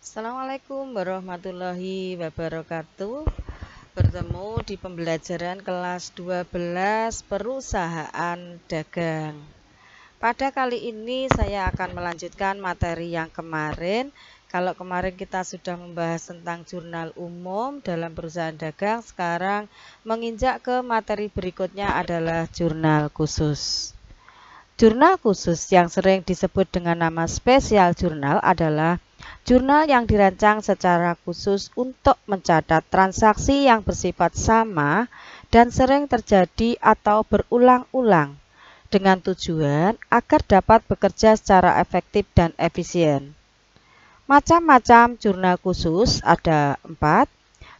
Assalamualaikum warahmatullahi wabarakatuh. Bertemu di pembelajaran kelas 12 perusahaan dagang. Pada kali ini saya akan melanjutkan materi yang kemarin. Kalau kemarin kita sudah membahas tentang jurnal umum dalam perusahaan dagang, sekarang menginjak ke materi berikutnya adalah jurnal khusus. Jurnal khusus yang sering disebut dengan nama spesial jurnal adalah jurnal yang dirancang secara khusus untuk mencatat transaksi yang bersifat sama dan sering terjadi atau berulang-ulang dengan tujuan agar dapat bekerja secara efektif dan efisien. Macam-macam jurnal khusus ada 4.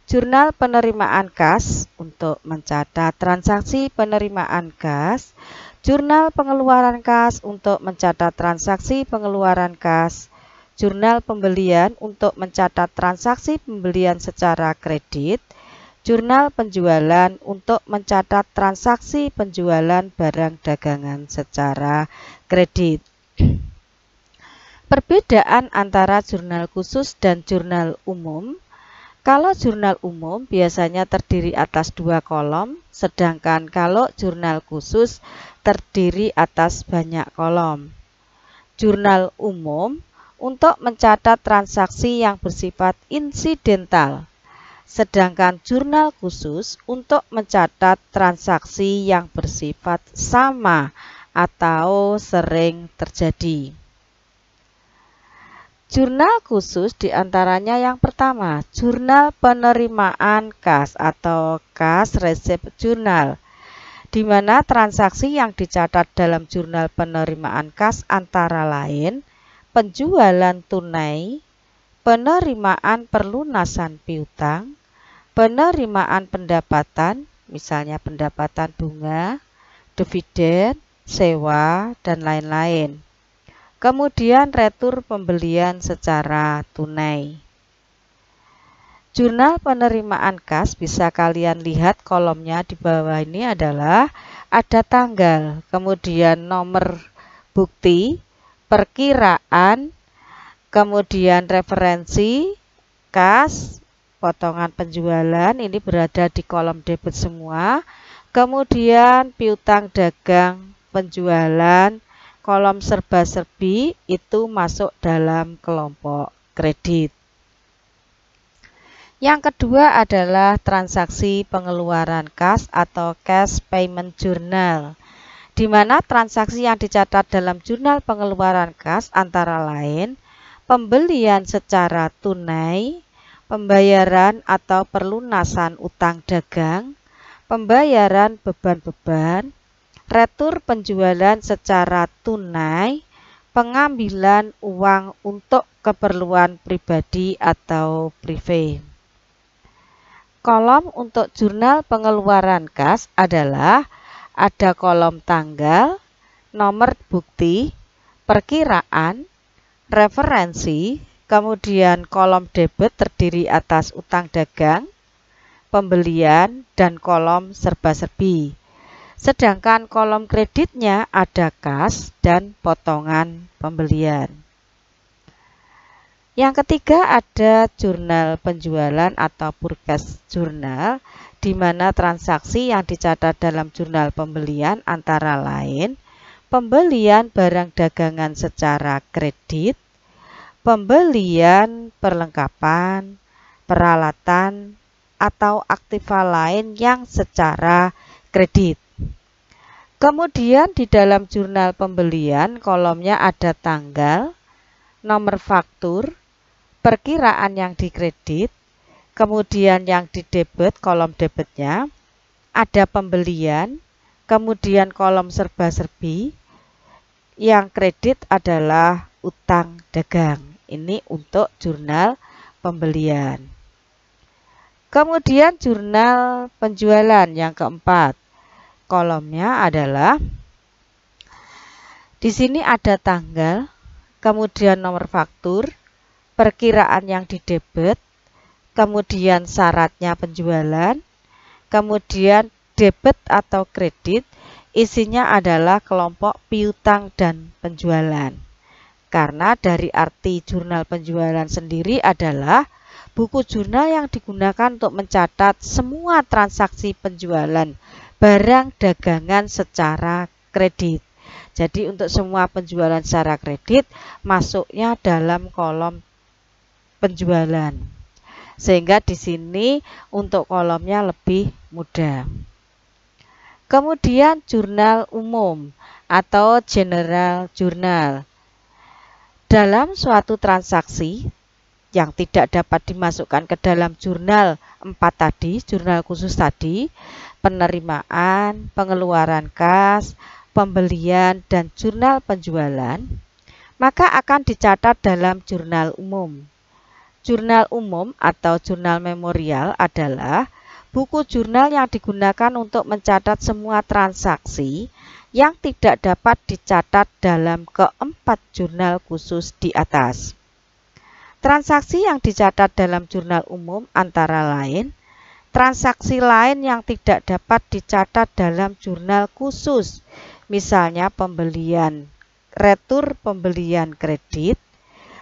Jurnal penerimaan kas untuk mencatat transaksi penerimaan kas. Jurnal pengeluaran kas untuk mencatat transaksi pengeluaran kas. Jurnal pembelian untuk mencatat transaksi pembelian secara kredit. Jurnal penjualan untuk mencatat transaksi penjualan barang dagangan secara kredit. Perbedaan antara jurnal khusus dan jurnal umum. Kalau jurnal umum biasanya terdiri atas 2 kolom, sedangkan kalau jurnal khusus terdiri atas banyak kolom. Jurnal umum untuk mencatat transaksi yang bersifat insidental, sedangkan jurnal khusus untuk mencatat transaksi yang bersifat sama atau sering terjadi. Jurnal khusus diantaranya yang pertama, jurnal penerimaan kas atau cash receipt journal, di mana transaksi yang dicatat dalam jurnal penerimaan kas antara lain penjualan tunai, penerimaan perlunasan piutang, penerimaan pendapatan, misalnya pendapatan bunga, dividen, sewa, dan lain-lain. Kemudian retur pembelian secara tunai. Jurnal penerimaan kas bisa kalian lihat kolomnya di bawah ini adalah ada tanggal, kemudian nomor bukti, perkiraan, kemudian referensi, kas, potongan penjualan, ini berada di kolom debit semua. Kemudian piutang dagang, penjualan, kolom serba-serbi itu masuk dalam kelompok kredit. Yang kedua adalah transaksi pengeluaran kas atau cash payment journal, di mana transaksi yang dicatat dalam jurnal pengeluaran kas antara lain pembelian secara tunai, pembayaran atau perlunasan utang dagang, pembayaran beban-beban, retur penjualan secara tunai, pengambilan uang untuk keperluan pribadi atau privé. Kolom untuk jurnal pengeluaran kas adalah ada kolom tanggal, nomor bukti, perkiraan, referensi, kemudian kolom debit terdiri atas utang dagang, pembelian, dan kolom serba-serbi. Sedangkan kolom kreditnya ada kas dan potongan pembelian. Yang ketiga ada jurnal penjualan atau purchase journal, di mana transaksi yang dicatat dalam jurnal pembelian antara lain pembelian barang dagangan secara kredit, pembelian perlengkapan, peralatan, atau aktiva lain yang secara kredit. Kemudian di dalam jurnal pembelian kolomnya ada tanggal, nomor faktur, perkiraan yang dikredit, kemudian yang didebet kolom debitnya, ada pembelian, kemudian kolom serba-serbi, yang kredit adalah utang dagang. Ini untuk jurnal pembelian. Kemudian jurnal penjualan yang keempat. Kolomnya adalah di sini ada tanggal, kemudian nomor faktur, perkiraan yang didebet, kemudian syaratnya penjualan, kemudian debit atau kredit, isinya adalah kelompok piutang dan penjualan. Karena dari arti jurnal penjualan sendiri adalah buku jurnal yang digunakan untuk mencatat semua transaksi penjualan barang dagangan secara kredit. Jadi untuk semua penjualan secara kredit masuknya dalam kolom penjualan. Sehingga di sini untuk kolomnya lebih mudah. Kemudian jurnal umum atau general journal. Dalam suatu transaksi yang tidak dapat dimasukkan ke dalam jurnal 4 tadi, jurnal khusus tadi, penerimaan, pengeluaran kas, pembelian, dan jurnal penjualan, maka akan dicatat dalam jurnal umum. Jurnal umum atau jurnal memorial adalah buku jurnal yang digunakan untuk mencatat semua transaksi yang tidak dapat dicatat dalam keempat jurnal khusus di atas. Transaksi yang dicatat dalam jurnal umum antara lain transaksi lain yang tidak dapat dicatat dalam jurnal khusus, misalnya pembelian, retur pembelian kredit,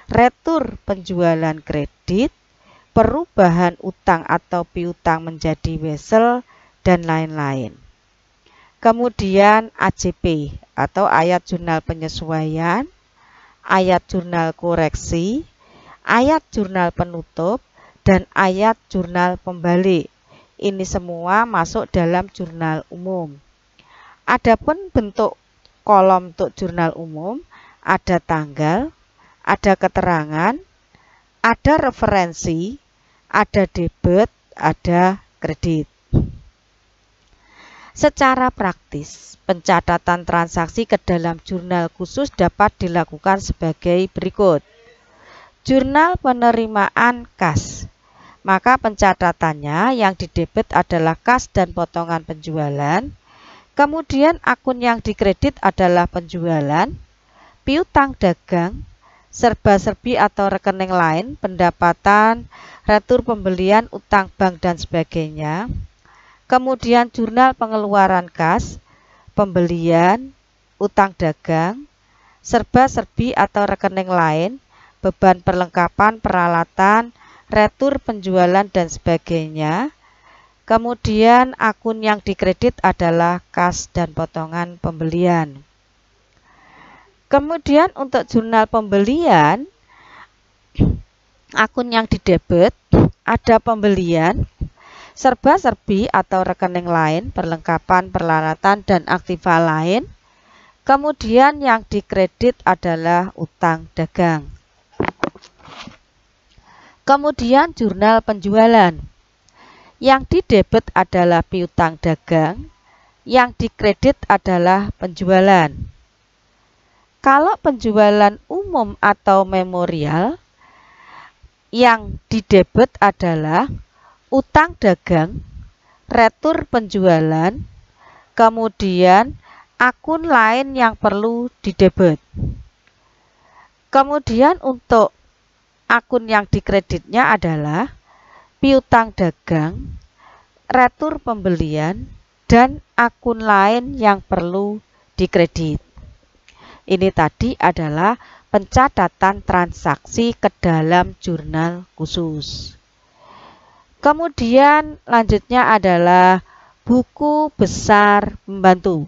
retur penjualan kredit, perubahan utang atau piutang menjadi wesel, dan lain-lain. Kemudian AJP atau ayat jurnal penyesuaian, ayat jurnal koreksi, ayat jurnal penutup, dan ayat jurnal pembalik. Ini semua masuk dalam jurnal umum. Adapun bentuk kolom untuk jurnal umum, ada tanggal, ada keterangan, ada referensi, ada debit, ada kredit. Secara praktis, pencatatan transaksi ke dalam jurnal khusus dapat dilakukan sebagai berikut. Jurnal penerimaan kas. Maka pencatatannya yang didebit adalah kas dan potongan penjualan. Kemudian akun yang dikredit adalah penjualan, piutang dagang, serba-serbi atau rekening lain, pendapatan, retur pembelian, utang bank, dan sebagainya. Kemudian jurnal pengeluaran kas, pembelian, utang dagang, serba-serbi atau rekening lain, beban perlengkapan, peralatan, retur penjualan, dan sebagainya. Kemudian akun yang dikredit adalah kas dan potongan pembelian. Kemudian untuk jurnal pembelian, akun yang didebit ada pembelian, serba-serbi atau rekening lain, perlengkapan, peralatan, dan aktiva lain. Kemudian yang dikredit adalah utang dagang. Kemudian jurnal penjualan. Yang didebit adalah piutang dagang, yang dikredit adalah penjualan. Kalau penjualan umum atau memorial, yang didebit adalah utang dagang, retur penjualan, kemudian akun lain yang perlu didebit. Kemudian untuk akun yang dikreditnya adalah piutang dagang, retur pembelian, dan akun lain yang perlu dikredit. Ini tadi adalah pencatatan transaksi ke dalam jurnal khusus. Kemudian lanjutnya adalah buku besar pembantu.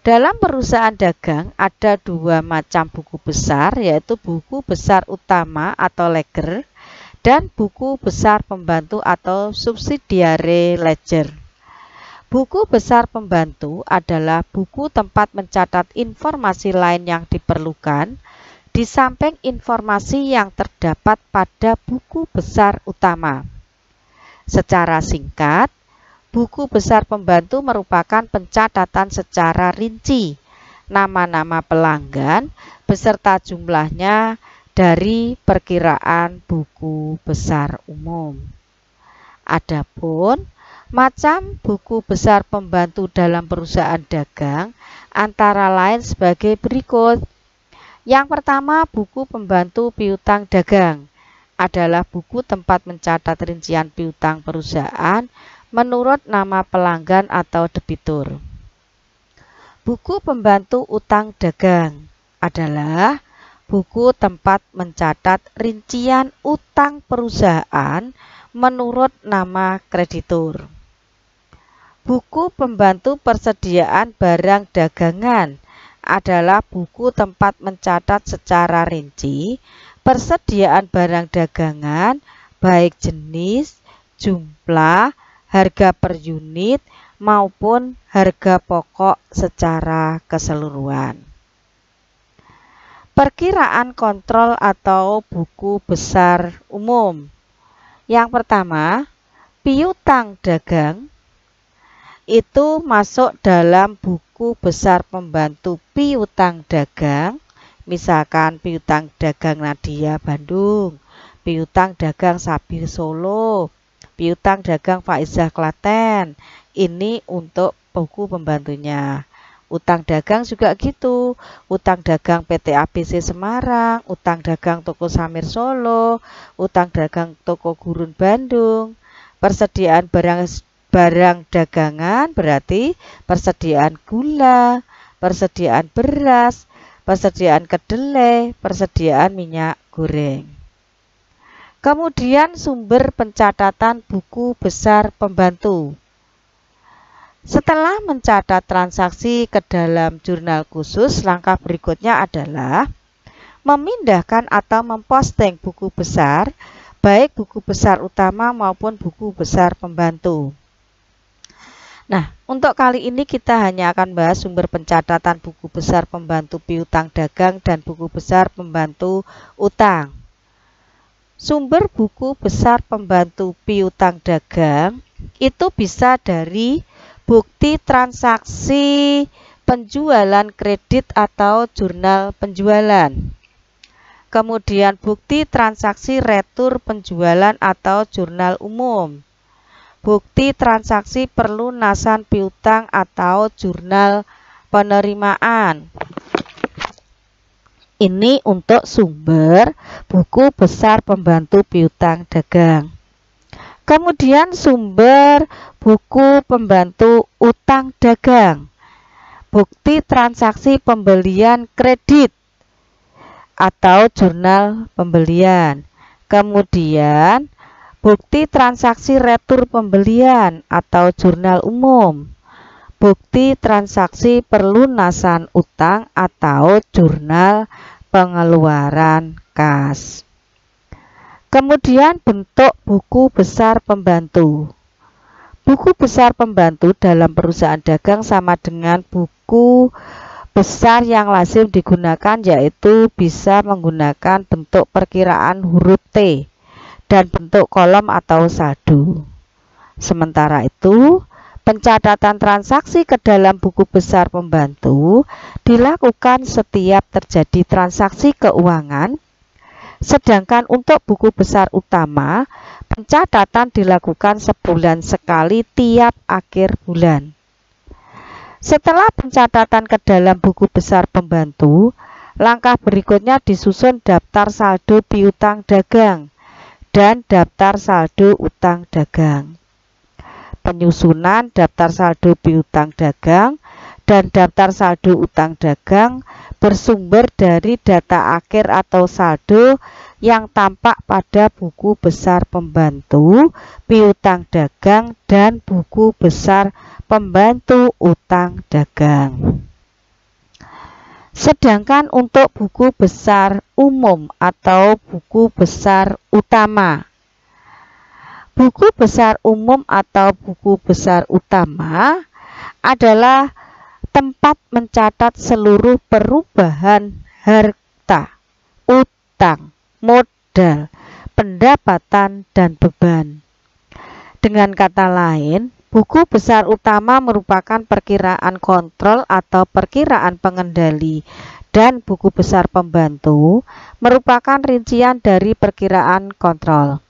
Dalam perusahaan dagang ada dua macam buku besar, yaitu buku besar utama atau ledger dan buku besar pembantu atau subsidiary ledger. Buku besar pembantu adalah buku tempat mencatat informasi lain yang diperlukan di samping informasi yang terdapat pada buku besar utama. Secara singkat, buku besar pembantu merupakan pencatatan secara rinci nama-nama pelanggan beserta jumlahnya dari perkiraan buku besar umum. Adapun macam buku besar pembantu dalam perusahaan dagang antara lain sebagai berikut. Yang pertama, buku pembantu piutang dagang adalah buku tempat mencatat rincian piutang perusahaan menurut nama pelanggan atau debitur. Buku pembantu utang dagang adalah buku tempat mencatat rincian utang perusahaan menurut nama kreditur. Buku pembantu persediaan barang dagangan adalah buku tempat mencatat secara rinci persediaan barang dagangan, baik jenis, jumlah, harga per unit, maupun harga pokok secara keseluruhan. Perkiraan kontrol atau buku besar umum. Yang pertama, piutang dagang itu masuk dalam buku besar pembantu piutang dagang. Misalkan piutang dagang Nadia Bandung, piutang dagang Sabir Solo, piutang dagang Faizah Klaten. Ini untuk buku pembantunya. Utang dagang juga gitu, utang dagang PT ABC Semarang, utang dagang Toko Samir Solo, utang dagang Toko Gurun Bandung. Persediaan barang dagangan berarti persediaan gula, persediaan beras, persediaan kedelai, persediaan minyak goreng. Kemudian sumber pencatatan buku besar pembantu. Setelah mencatat transaksi ke dalam jurnal khusus, langkah berikutnya adalah memindahkan atau memposting buku besar, baik buku besar utama maupun buku besar pembantu. Nah, untuk kali ini kita hanya akan bahas sumber pencatatan buku besar pembantu piutang dagang dan buku besar pembantu utang. Sumber buku besar pembantu piutang dagang itu bisa dari bukti transaksi penjualan kredit atau jurnal penjualan. Kemudian bukti transaksi retur penjualan atau jurnal umum. Bukti transaksi perlunasan piutang atau jurnal penerimaan. Ini untuk sumber buku besar pembantu piutang dagang. Kemudian sumber buku pembantu utang dagang, bukti transaksi pembelian kredit atau jurnal pembelian. Kemudian bukti transaksi retur pembelian atau jurnal umum, bukti transaksi perlunasan utang atau jurnal pengeluaran kas. Kemudian bentuk buku besar pembantu. Buku besar pembantu dalam perusahaan dagang sama dengan buku besar yang lazim digunakan, yaitu bisa menggunakan bentuk perkiraan huruf T dan bentuk kolom atau saldo. Sementara itu, pencatatan transaksi ke dalam buku besar pembantu dilakukan setiap terjadi transaksi keuangan. Sedangkan untuk buku besar utama, pencatatan dilakukan sebulan sekali tiap akhir bulan. Setelah pencatatan ke dalam buku besar pembantu, langkah berikutnya disusun daftar saldo piutang dagang dan daftar saldo utang dagang. Penyusunan daftar saldo piutang dagang dan daftar saldo utang dagang bersumber dari data akhir atau saldo yang tampak pada buku besar pembantu piutang dagang dan buku besar pembantu utang dagang. Sedangkan untuk buku besar umum atau buku besar utama, buku besar umum atau buku besar utama adalah tempat mencatat seluruh perubahan harta, utang, modal, pendapatan, dan beban. Dengan kata lain, buku besar utama merupakan perkiraan kontrol atau perkiraan pengendali, dan buku besar pembantu merupakan rincian dari perkiraan kontrol.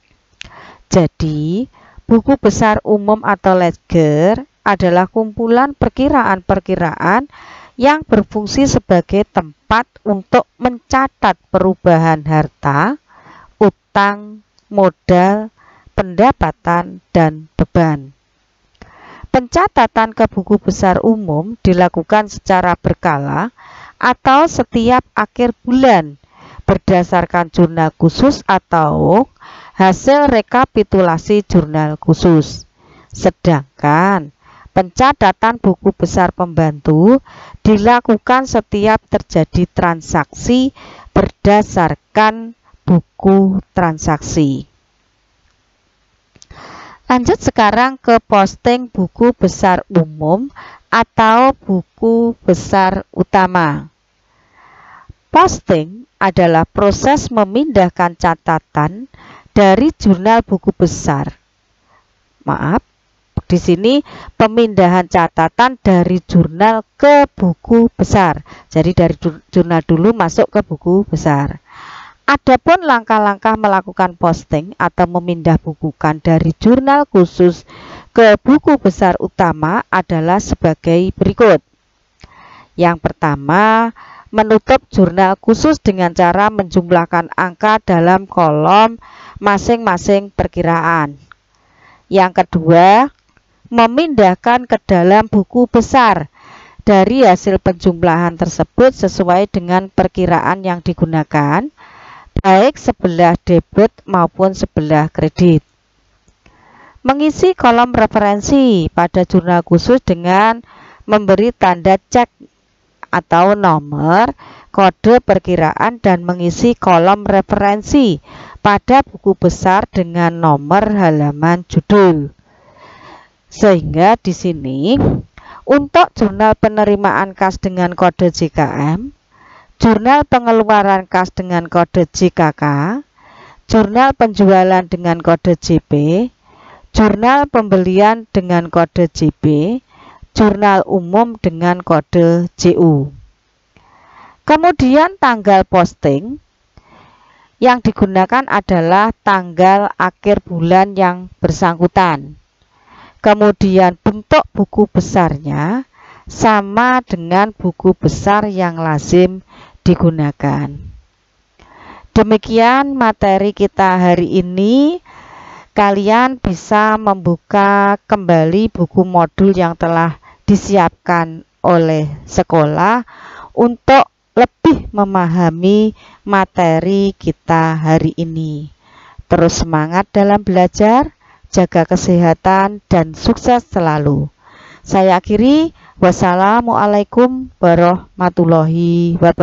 Jadi, buku besar umum atau ledger adalah kumpulan perkiraan-perkiraan yang berfungsi sebagai tempat untuk mencatat perubahan harta, utang, modal, pendapatan, dan beban. Pencatatan ke buku besar umum dilakukan secara berkala atau setiap akhir bulan berdasarkan jurnal khusus atau hasil rekapitulasi jurnal khusus. Sedangkan pencatatan buku besar pembantu dilakukan setiap terjadi transaksi berdasarkan buku transaksi. Lanjut sekarang ke posting buku besar umum atau buku besar utama. Posting adalah proses memindahkan catatan dari jurnal buku besar. Maaf, di sini pemindahan catatan dari jurnal ke buku besar. Jadi dari jurnal dulu masuk ke buku besar. Adapun langkah-langkah melakukan posting atau memindah bukukan dari jurnal khusus ke buku besar utama adalah sebagai berikut. Yang pertama, menutup jurnal khusus dengan cara menjumlahkan angka dalam kolom masing-masing perkiraan. Yang kedua, memindahkan ke dalam buku besar dari hasil penjumlahan tersebut sesuai dengan perkiraan yang digunakan, baik sebelah debit maupun sebelah kredit. Mengisi kolom referensi pada jurnal khusus dengan memberi tanda cek atau nomor, kode perkiraan, dan mengisi kolom referensi pada buku besar dengan nomor halaman judul. Sehingga di sini untuk jurnal penerimaan kas dengan kode JKM, jurnal pengeluaran kas dengan kode JKK, jurnal penjualan dengan kode JP, jurnal pembelian dengan kode JB, jurnal umum dengan kode JU. Kemudian tanggal posting yang digunakan adalah tanggal akhir bulan yang bersangkutan. Kemudian bentuk buku besarnya sama dengan buku besar yang lazim digunakan. Demikian materi kita hari ini. Kalian bisa membuka kembali buku modul yang telah disiapkan oleh sekolah untuk lebih memahami materi kita hari ini. Terus semangat dalam belajar, jaga kesehatan, dan sukses selalu. Saya akhiri. Wassalamualaikum warahmatullahi wabarakatuh.